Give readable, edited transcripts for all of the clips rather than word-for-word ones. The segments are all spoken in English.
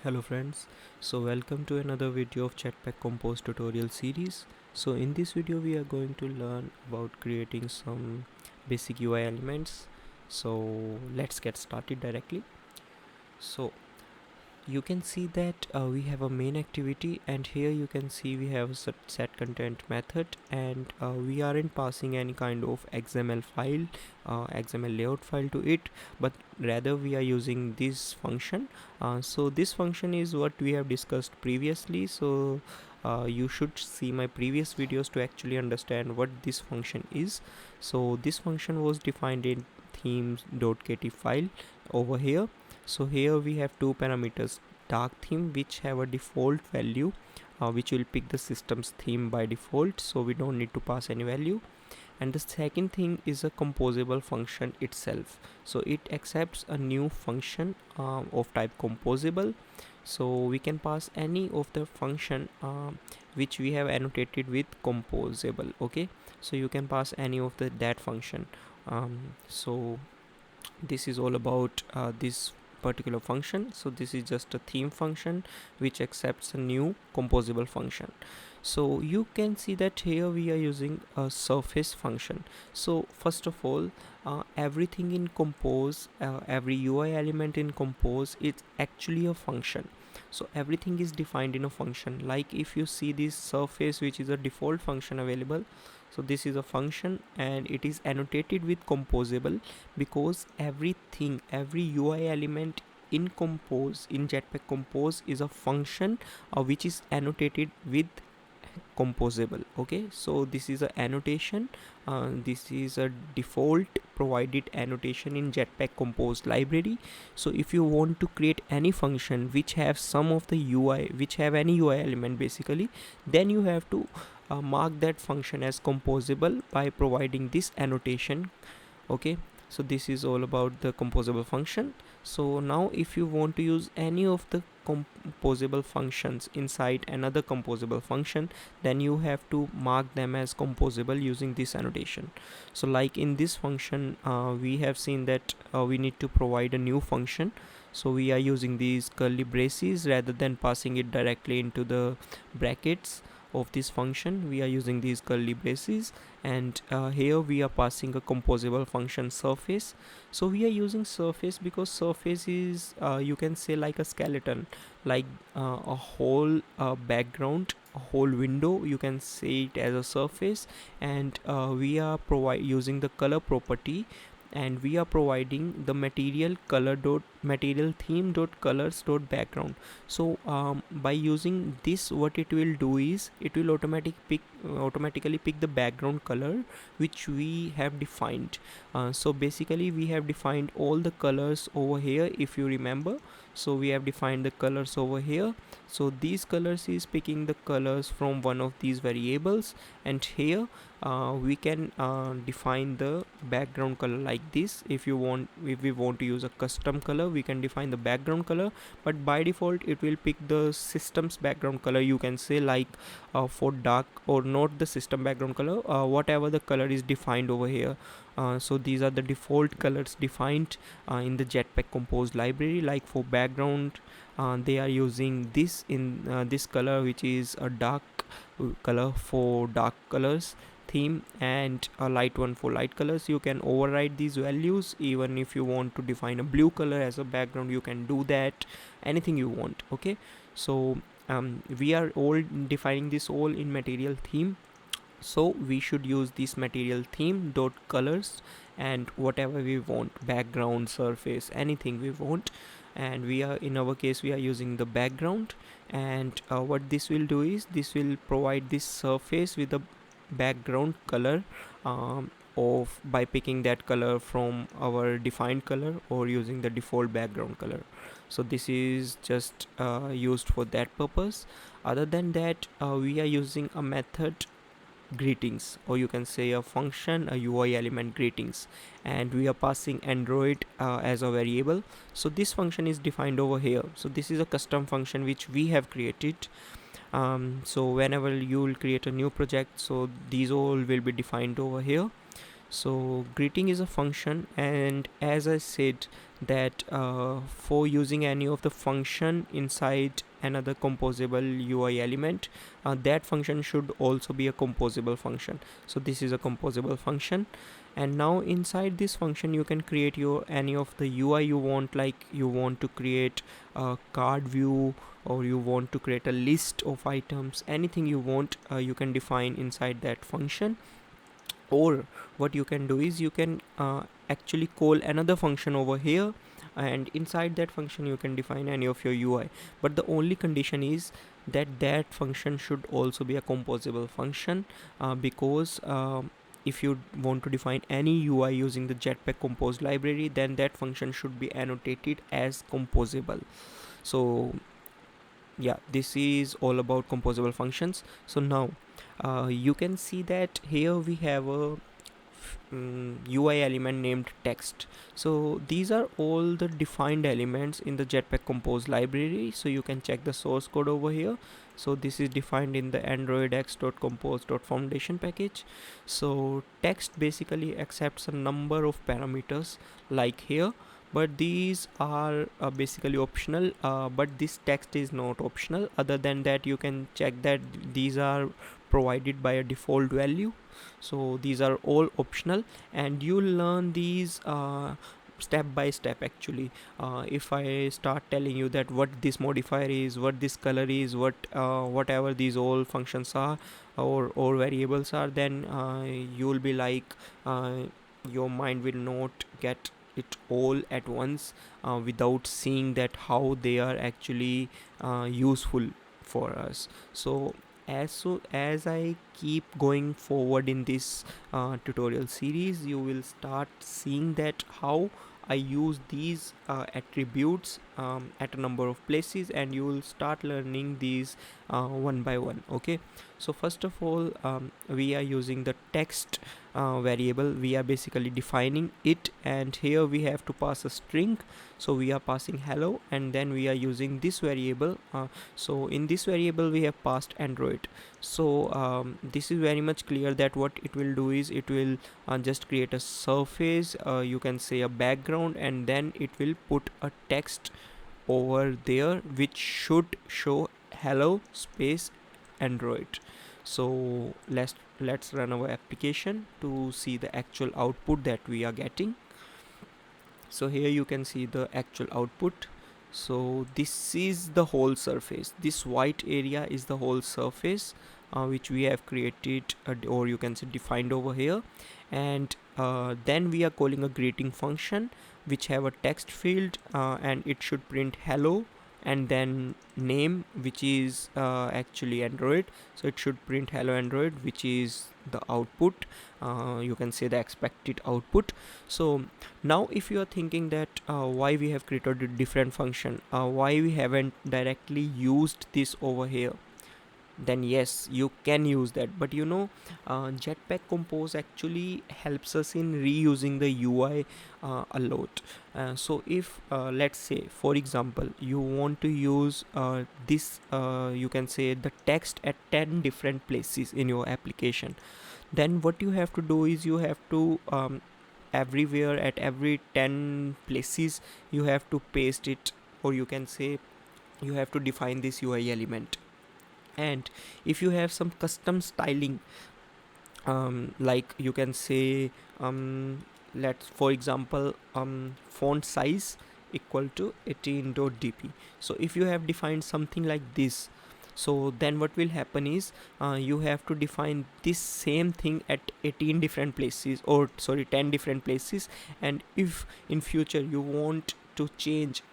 Hello friends, so welcome to another video of JetpackCompose tutorial series. So in this video we are going to learn about creating some basic UI elements. So let's get started directly. So you can see that we have a main activity, and here you can see we have a set content method, and we aren't passing any kind of XML file, XML layout file to it, but rather we are using this function. So this function is what we have discussed previously, so you should see my previous videos to actually understand what this function is. So this function was defined in themes.kt file over here. So here we have two parameters, dark theme, which have a default value which will pick the system's theme by default, so we don't need to pass any value. And the second thing is a composable function itself, so it accepts a new function of type composable, so we can pass any of the function which we have annotated with composable. Okay, so you can pass any of that function. So this is all about this particular function. So this is just a theme function which accepts a new composable function. So you can see that here we are using a surface function. So first of all, everything in compose, every UI element in compose is actually a function. So everything is defined in a function. Like if you see this surface, which is a default function available, so this is a function and it is annotated with composable because every UI element in compose, in Jetpack Compose, is a function which is annotated with composable. Okay, so this is a annotation, this is a default provided annotation in Jetpack Compose library. So if you want to create any function which have some of the UI, which have any UI element basically, then you have to mark that function as composable by providing this annotation. Okay, so this is all about the composable function. So now if you want to use any of the composable functions inside another composable function, then you have to mark them as composable using this annotation. So like in this function, we have seen that we need to provide a new function, so we are using these curly braces rather than passing it directly into the brackets of this function. We are using these curly braces, and here we are passing a composable function surface. So we are using surface because surface is you can say like a skeleton, like a whole background, a whole window, you can say it as a surface. And we are using the color property, and we are providing the material theme dot colors dot background. So by using this, what it will do is it will automatically pick the background color which we have defined. So basically we have defined all the colors over here, if you remember. So we have defined the colors over here, so these colors is picking the colors from one of these variables. And here we can define the background color like this. If we want to use a custom color, we can define the background color, but by default it will pick the system's background color, you can say, like for dark, or not the system background color, whatever the color is defined over here. So these are the default colors defined in the Jetpack Compose library. Like for background, they are using this in this color, which is a dark color for dark colors theme, and a light one for light colors. You can override these values. Even if you want to define a blue color as a background, you can do that, anything you want. Okay, so we are all defining this all in material theme, so we should use this material theme dot colors and whatever we want, background, surface, anything we want. And we are, in our case, we are using the background. And what this will do is this will provide this surface with a background color of by picking that color from our defined color or using the default background color. So this is just used for that purpose. Other than that, we are using a method greetings, or you can say a function, a UI element greetings, and we are passing android as a variable. So this function is defined over here. So this is a custom function which we have created. So whenever you will create a new project, so these all will be defined over here. So greeting is a function, and as I said, that for using any of the function inside another composable UI element, that function should also be a composable function. So this is a composable function, and now inside this function you can create your any of the UI you want, like you want to create a card view, or you want to create a list of items, anything you want, you can define inside that function. Or what you can do is you can actually call another function over here, and inside that function you can define any of your UI. But the only condition is that that function should also be a composable function, because if you want to define any UI using the Jetpack Compose library, then that function should be annotated as composable. So yeah, this is all about composable functions. So now you can see that here we have a UI element named text. So these are all the defined elements in the Jetpack Compose library, so you can check the source code over here. So this is defined in the androidx.compose.foundation package. So text basically accepts a number of parameters like here, but these are basically optional, but this text is not optional. Other than that, you can check that these are provided by a default value. So these are all optional, and you'll learn these step by step actually. If I start telling you that what this modifier is, what this color is, whatever these all functions are, or variables are, then you'll be like, your mind will not get it all at once, without seeing that how they are actually useful for us. So as I keep going forward in this tutorial series, you will start seeing that how I use these attributes at a number of places, and you will start learning these one by one. Okay, so first of all, we are using the text variable. We are basically defining it, and here we have to pass a string. So we are passing hello, and then we are using this variable. So in this variable we have passed Android. So this is very much clear that what it will do is it will just create a surface, you can say a background, and then it will put a text over there which should show hello space Android. So let's run our application to see the actual output that we are getting. So here you can see the actual output. So this is the whole surface. This white area is the whole surface which we have created, or you can say defined over here. And then we are calling a greeting function which have a text field, and it should print hello, and then name, which is actually Android. So it should print hello Android, which is the output, you can say the expected output. So now if you are thinking that why we have created a different function, why we haven't directly used this over here, then yes, you can use that. But Jetpack Compose actually helps us in reusing the UI a lot. So if let's say for example you want to use this, you can say the text at 10 different places in your application, then what you have to do is you have to everywhere at every 10 places you have to paste it, or you can say you have to define this UI element. And if you have some custom styling, like you can say let's for example font size equal to 18.dp. So if you have defined something like this, so then what will happen is you have to define this same thing at 18 different places, or sorry 10 different places. And if in future you want to change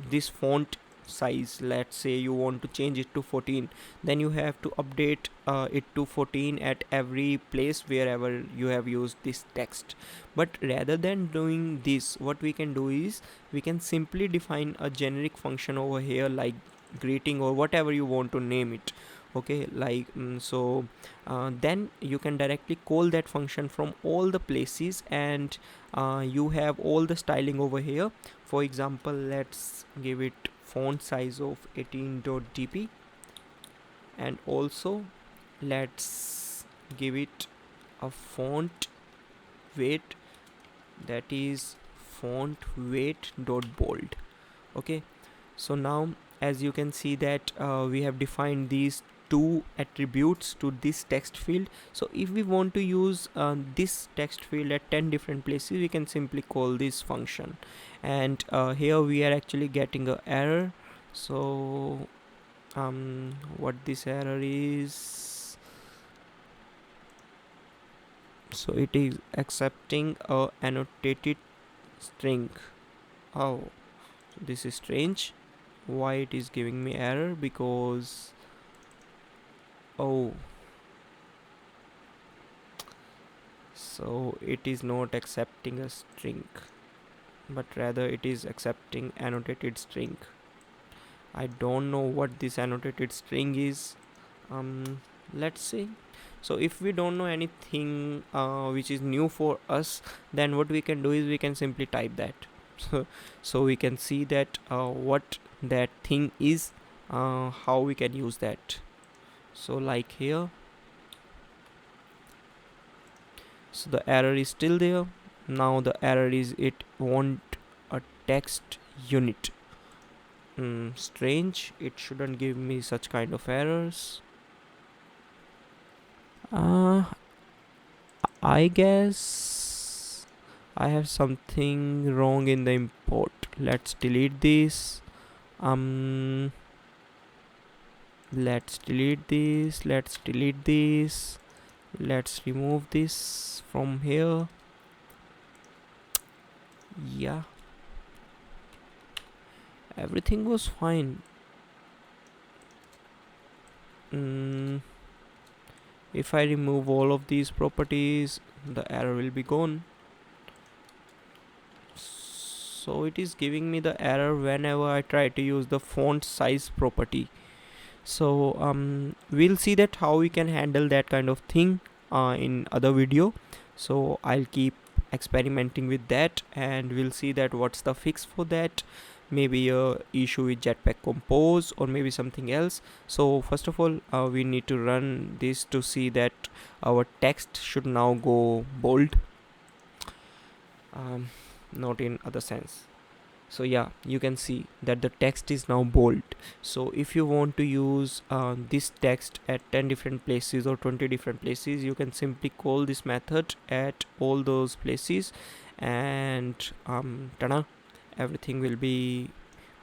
this font size, let's say you want to change it to 14, then you have to update it to 14 at every place wherever you have used this text. But rather than doing this, what we can do is we can simply define a generic function over here, like greeting or whatever you want to name it. Okay, like then you can directly call that function from all the places, and you have all the styling over here. For example, let's give it font size of 18.dp, and also let's give it a font weight that is font weight dot bold. Okay, so now as you can see that we have defined these two attributes to this text field. So if we want to use this text field at 10 different places, we can simply call this function, and here we are actually getting a error. So what this error is, so it is accepting a annotated string. Oh, this is strange. Why it is giving me error? Because oh, so it is not accepting a string, but rather it is accepting annotated string. I don't know what this annotated string is. Let's see. So if we don't know anything which is new for us, then what we can do is we can simply type that. So we can see that what that thing is, how we can use that. So like here, so the error is still there. Now the error is it want a text unit. Strange, it shouldn't give me such kind of errors. I guess I have something wrong in the import. Let's delete this. Let's delete this. Let's delete this. Let's remove this from here. Yeah, everything was fine. If I remove all of these properties, the error will be gone. So it is giving me the error whenever I try to use the font size property. So we'll see that how we can handle that kind of thing in other video. So I'll keep experimenting with that, and we'll see that what's the fix for that. Maybe a issue with JetpackCompose or maybe something else. So first of all, we need to run this to see that our text should now go bold, not in other sense. So yeah, you can see that the text is now bold. So if you want to use this text at 10 different places or 20 different places, you can simply call this method at all those places, and tada, everything will be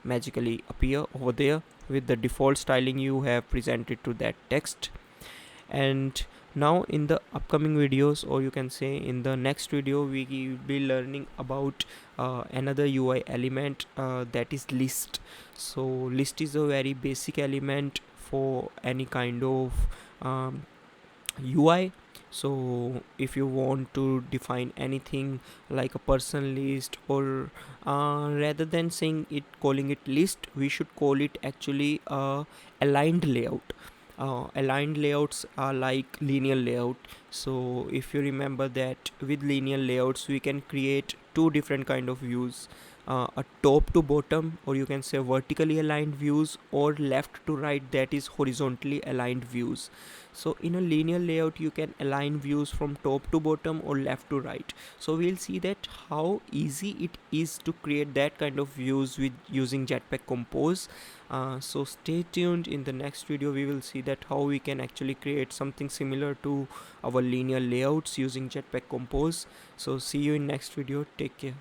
magically appear over there with the default styling you have presented to that text. And now in the upcoming videos, or you can say in the next video, we will be learning about another UI element, that is list. So list is a very basic element for any kind of UI. So if you want to define anything like a person list, or rather than saying it, calling it list, we should call it actually aligned layout. Aligned layouts are like linear layout. So if you remember that with linear layouts we can create two different kind of views, a top to bottom, or you can say vertically aligned views, or left to right, that is horizontally aligned views. So in a linear layout you can align views from top to bottom or left to right. So we'll see that how easy it is to create that kind of views with using JetpackCompose. So stay tuned. In the next video we will see that how we can actually create something similar to our linear layouts using JetpackCompose. So see you in next video. Take care.